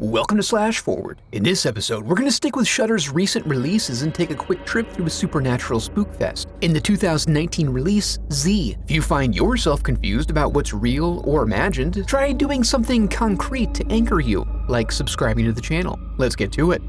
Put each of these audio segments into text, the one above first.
Welcome to Slash Forward. In this episode, we're going to stick with Shudder's recent releases and take a quick trip through a supernatural spookfest. In the 2019 release, Z. If you find yourself confused about what's real or imagined, try doing something concrete to anchor you, like subscribing to the channel. Let's get to it.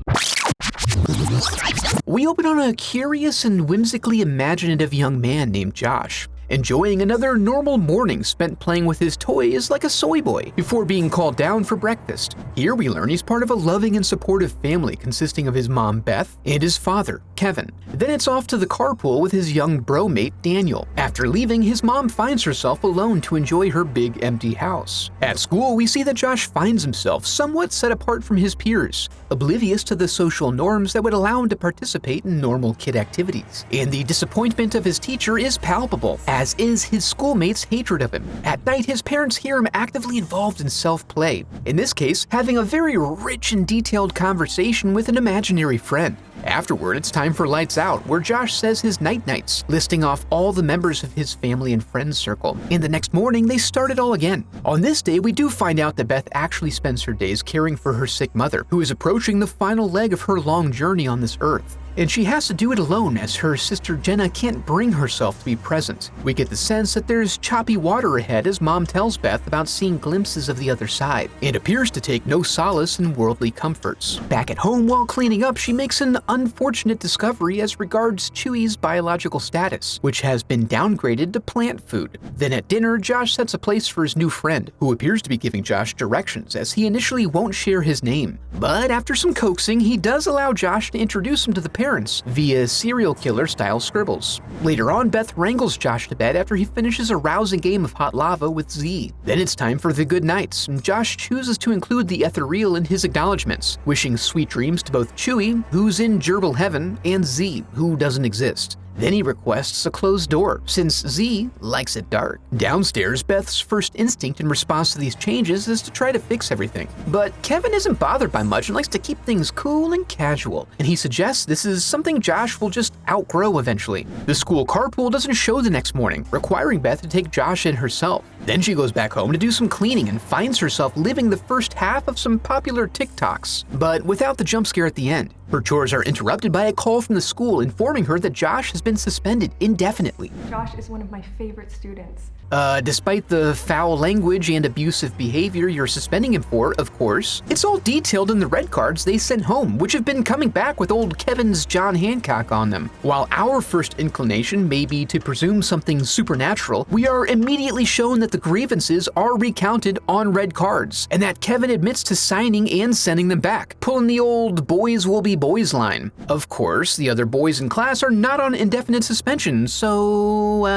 We open on a curious and whimsically imaginative young man named Josh, enjoying another normal morning spent playing with his toys like a soy boy before being called down for breakfast. Here we learn he's part of a loving and supportive family consisting of his mom Beth and his father Kevin. Then it's off to the carpool with his young bro mate Daniel. After leaving, his mom finds herself alone to enjoy her big empty house. At school, we see that Josh finds himself somewhat set apart from his peers, oblivious to the social norms that would allow him to participate in normal kid activities. And the disappointment of his teacher is palpable, as is his schoolmates' hatred of him. At night, his parents hear him actively involved in self-play, in this case, having a very rich and detailed conversation with an imaginary friend. Afterward, it's time for Lights Out, where Josh says his night-nights, listing off all the members of his family and friends circle. And the next morning, they start it all again. On this day, we do find out that Beth actually spends her days caring for her sick mother, who is approaching the final leg of her long journey on this earth. And she has to do it alone as her sister Jenna can't bring herself to be present. We get the sense that there's choppy water ahead as Mom tells Beth about seeing glimpses of the other side, and appears to take no solace in worldly comforts. Back at home while cleaning up, she makes an unfortunate discovery as regards Chewy's biological status, which has been downgraded to plant food. Then at dinner, Josh sets a place for his new friend, who appears to be giving Josh directions as he initially won't share his name. But after some coaxing, he does allow Josh to introduce him to the parents via serial killer style scribbles. Later on, Beth wrangles Josh to bed after he finishes a rousing game of hot lava with Z. Then it's time for the good nights, and Josh chooses to include the ethereal in his acknowledgments, wishing sweet dreams to both Chewy, who's in gerbil heaven, and Z, who doesn't exist. Then he requests a closed door, since Z likes it dark. Downstairs, Beth's first instinct in response to these changes is to try to fix everything. But Kevin isn't bothered by much and likes to keep things cool and casual, and he suggests this is something Josh will just outgrow eventually. The school carpool doesn't show the next morning, requiring Beth to take Josh in herself. Then she goes back home to do some cleaning and finds herself living the first half of some popular TikToks, but without the jump scare at the end. Her chores are interrupted by a call from the school informing her that Josh has been suspended indefinitely. Josh is one of my favorite students. Despite the foul language and abusive behavior you're suspending him for, of course. It's all detailed in the red cards they sent home, which have been coming back with old Kevin's John Hancock on them. While our first inclination may be to presume something supernatural, we are immediately shown that the grievances are recounted on red cards, and that Kevin admits to signing and sending them back, pulling the old boys will be boys line. Of course, the other boys in class are not on indefinite suspension, so,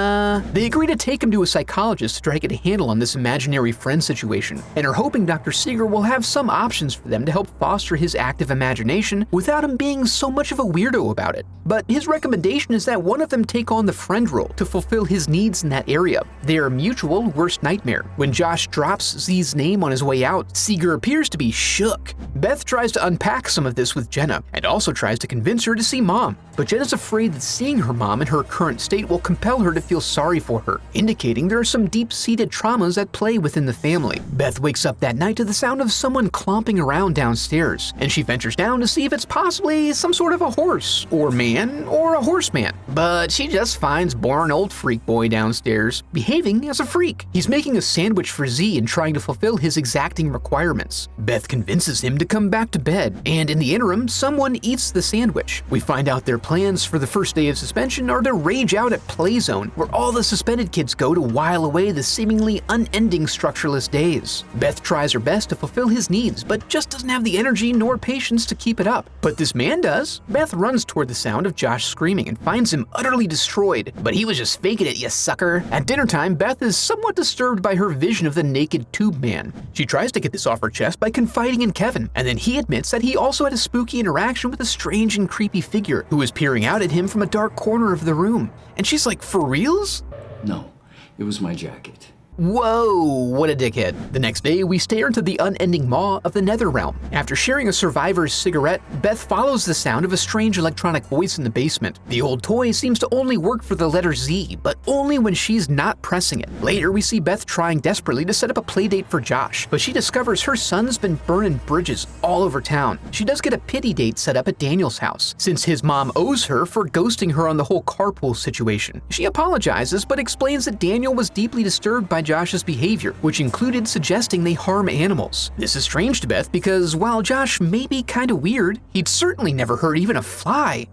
they agree to take him to a psychologist to try to get a handle on this imaginary friend situation, and are hoping Dr. Seeger will have some options for them to help foster his active imagination without him being so much of a weirdo about it. But his recommendation is that one of them take on the friend role to fulfill his needs in that area, their mutual worst nightmare. When Josh drops Z's name on his way out, Seeger appears to be shook. Beth tries to unpack some of this with Jenna, and also tries to convince her to see Mom, but Jenna's afraid that seeing her mom in her current state will compel her to feel sorry for her, indicating there are some deep-seated traumas at play within the family. Beth wakes up that night to the sound of someone clomping around downstairs, and she ventures down to see if it's possibly some sort of a horse, or man, or a horseman. But she just finds boring old freak boy downstairs, behaving as a freak. He's making a sandwich for Z and trying to fulfill his exacting requirements. Beth convinces him to come back to bed, and in the interim, someone eats the sandwich. We find out their plans for the first day of suspension are to rage out at Play Zone, where all the suspended kids go to while away the seemingly unending structureless days. Beth tries her best to fulfill his needs, but just doesn't have the energy nor patience to keep it up. But this man does. Beth runs toward the sound of Josh screaming and finds him utterly destroyed. But he was just faking it, you sucker. At dinner time, Beth is somewhat disturbed by her vision of the naked tube man. She tries to get this off her chest by confiding in Kevin, and then he admits that he also had a spooky interaction with a strange and creepy figure who was peering out at him from a dark corner of the room. And she's like, for reals? No, it was my jacket. Whoa, what a dickhead. The next day, we stare into the unending maw of the nether realm. After sharing a survivor's cigarette, Beth follows the sound of a strange electronic voice in the basement. The old toy seems to only work for the letter Z, but only when she's not pressing it. Later, we see Beth trying desperately to set up a playdate for Josh, but she discovers her son's been burning bridges all over town. She does get a pity date set up at Daniel's house, since his mom owes her for ghosting her on the whole carpool situation. She apologizes, but explains that Daniel was deeply disturbed by Josh's behavior, which included suggesting they harm animals. This is strange to Beth because while Josh may be kinda weird, he'd certainly never hurt even a fly.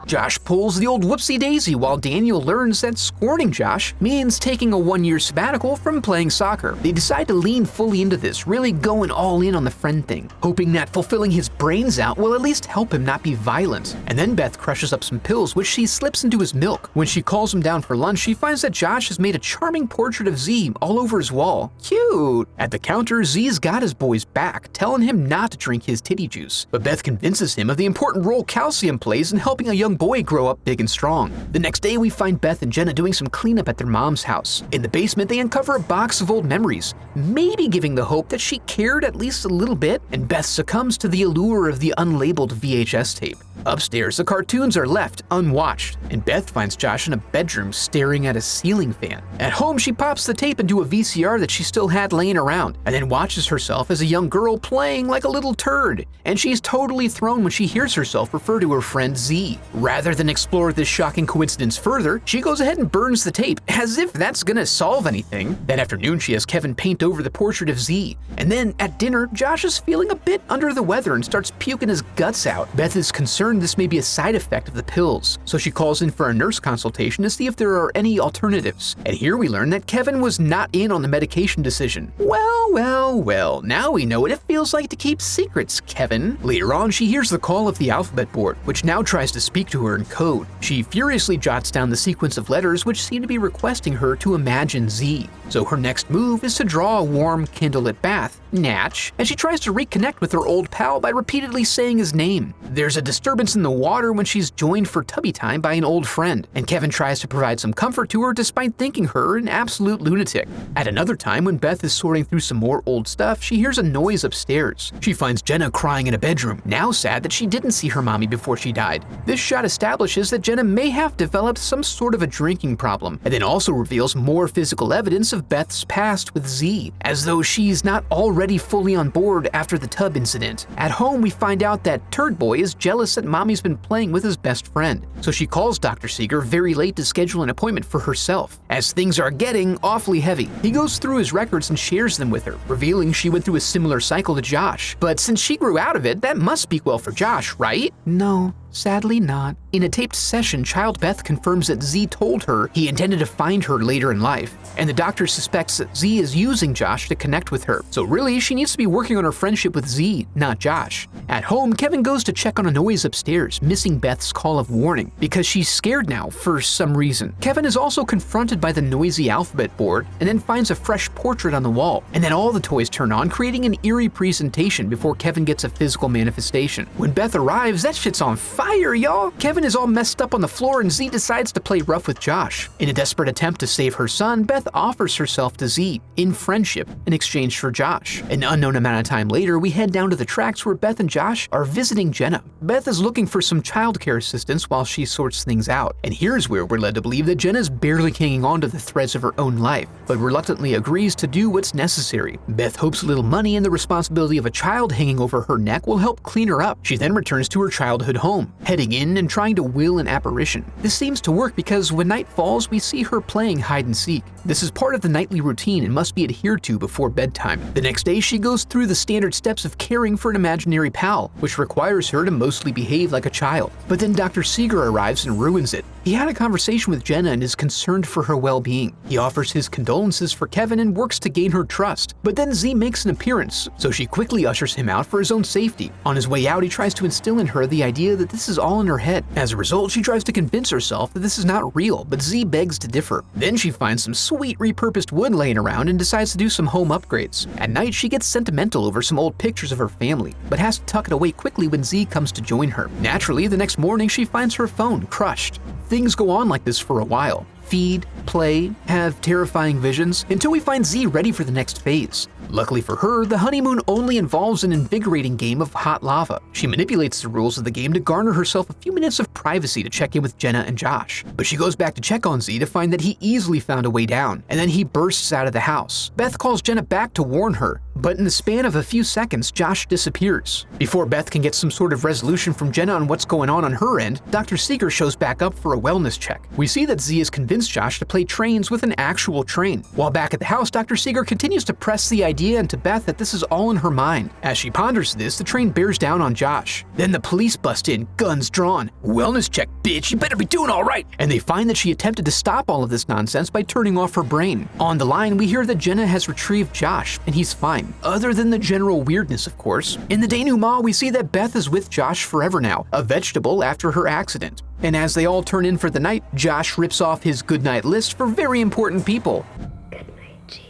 Josh pulls the old whoopsie-daisy while Daniel learns that scorning Josh means taking a one-year sabbatical from playing soccer. They decide to lean fully into this, really going all in on the friend thing, hoping that fulfilling his brains out will at least help him not be violent. And then Beth crushes up some pills which she slips into his milk. When she calls him down for lunch, she finds that Josh has made a charming portrait of Z all over his wall. Cute! At the counter, Z's got his boy's back, telling him not to drink his titty juice. But Beth convinces him of the important role calcium plays in helping a young boy grow up big and strong. The next day, we find Beth and Jenna doing some cleanup at their mom's house. In the basement, they uncover a box of old memories, maybe giving the hope that she cared at least a little bit, and Beth succumbs to the allure of the unlabeled VHS tape. Upstairs, the cartoons are left unwatched, and Beth finds Josh in a bedroom staring at a ceiling fan. At home, she pops the tape into a VCR that she still had laying around, and then watches herself as a young girl playing like a little turd, and she's totally thrown when she hears herself refer to her friend Z. Rather than explore this shocking coincidence further, she goes ahead and burns the tape, as if that's gonna solve anything. That afternoon, she has Kevin paint over the portrait of Z, and then at dinner, Josh is feeling a bit under the weather and starts puking his guts out. Beth is concerned this may be a side effect of the pills, so she calls in for a nurse consultation to see if there are any alternatives. And here we learn that Kevin was not in on the medication decision. Well, now we know what it feels like to keep secrets, Kevin. Later on, she hears the call of the alphabet board, which now tries to speak to her in code. She furiously jots down the sequence of letters which seem to be requesting her to imagine Z. So her next move is to draw a warm candlelit bath, Natch, and she tries to reconnect with her old pal by repeatedly saying his name. There's a disturbance in the water when she's joined for tubby time by an old friend, and Kevin tries to provide some comfort to her despite thinking her an absolute lunatic. At another time, when Beth is sorting through some more old stuff, she hears a noise upstairs. She finds Jenna crying in a bedroom, now sad that she didn't see her mommy before she died. This shot establishes that Jenna may have developed some sort of a drinking problem, and then also reveals more physical evidence of Beth's past with Z, as though she's not already fully on board after the tub incident. At home, we find out that Turd Boy is jealous that Mommy's been playing with his best friend, so she calls Dr. Seeger very late to schedule an appointment for herself, as things are getting awfully heavy. He goes through his records and shares them with her, revealing she went through a similar cycle to Josh. But since she grew out of it, that must speak well for Josh, right? No. Sadly not. In a taped session, Child Beth confirms that Z told her he intended to find her later in life, and the doctor suspects that Z is using Josh to connect with her. So really, she needs to be working on her friendship with Z, not Josh. At home, Kevin goes to check on a noise upstairs, missing Beth's call of warning, because she's scared now for some reason. Kevin is also confronted by the noisy alphabet board, and then finds a fresh portrait on the wall. And then all the toys turn on, creating an eerie presentation before Kevin gets a physical manifestation. When Beth arrives, that shit's on fire, y'all! Kevin is all messed up on the floor and Z decides to play rough with Josh. In a desperate attempt to save her son, Beth offers herself to Z in friendship in exchange for Josh. An unknown amount of time later, we head down to the tracks where Beth and Josh are visiting Jenna. Beth is looking for some childcare assistance while she sorts things out, and here's where we're led to believe that Jenna's barely hanging on to the threads of her own life, but reluctantly agrees to do what's necessary. Beth hopes a little money and the responsibility of a child hanging over her neck will help clean her up. She then returns to her childhood home, heading in and trying to will an apparition. This seems to work because when night falls, we see her playing hide and seek. This is part of the nightly routine and must be adhered to before bedtime. The next day, she goes through the standard steps of caring for an imaginary pal, which requires her to mostly behave like a child. But then Dr. Seeger arrives and ruins it. He had a conversation with Jenna and is concerned for her well-being. He offers his condolences for Kevin and works to gain her trust. But then Z makes an appearance, so she quickly ushers him out for his own safety. On his way out, he tries to instill in her the idea that this this is all in her head. As a result, she tries to convince herself that this is not real, but Z begs to differ. Then she finds some sweet repurposed wood laying around and decides to do some home upgrades. At night, she gets sentimental over some old pictures of her family, but has to tuck it away quickly when Z comes to join her. Naturally, the next morning she finds her phone crushed. Things go on like this for a while. Feed, play, have terrifying visions, until we find Z ready for the next phase. Luckily for her, the honeymoon only involves an invigorating game of hot lava. She manipulates the rules of the game to garner herself a few minutes of privacy to check in with Jenna and Josh. But she goes back to check on Z to find that he easily found a way down, and then he bursts out of the house. Beth calls Jenna back to warn her, but in the span of a few seconds, Josh disappears. Before Beth can get some sort of resolution from Jenna on what's going on her end, Dr. Seeger shows back up for a wellness check. We see that Z has convinced Josh to play trains with an actual train. While back at the house, Dr. Seeger continues to press the idea into Beth that this is all in her mind. As she ponders this, the train bears down on Josh. Then the police bust in, guns drawn. "Wellness check, bitch, you better be doing all right!" And they find that she attempted to stop all of this nonsense by turning off her brain. On the line, we hear that Jenna has retrieved Josh, and he's fine. Other than the general weirdness, of course. In the denouement, we see that Beth is with Josh forever now, a vegetable after her accident. And as they all turn in for the night, Josh rips off his goodnight list for very important people. Good night, G.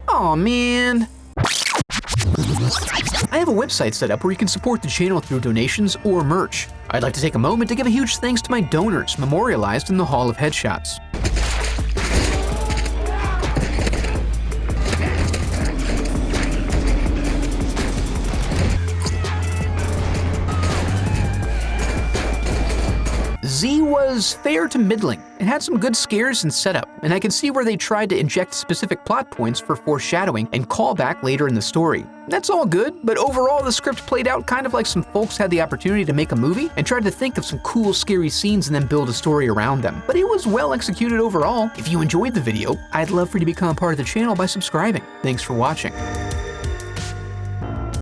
Aw, man. I have a website set up where you can support the channel through donations or merch. I'd like to take a moment to give a huge thanks to my donors memorialized in the Hall of Headshots. Z was fair to middling. It had some good scares and setup, and I can see where they tried to inject specific plot points for foreshadowing and callback later in the story. That's all good, but overall the script played out kind of like some folks had the opportunity to make a movie and tried to think of some cool scary scenes and then build a story around them. But it was well executed overall. If you enjoyed the video, I'd love for you to become a part of the channel by subscribing. Thanks for watching.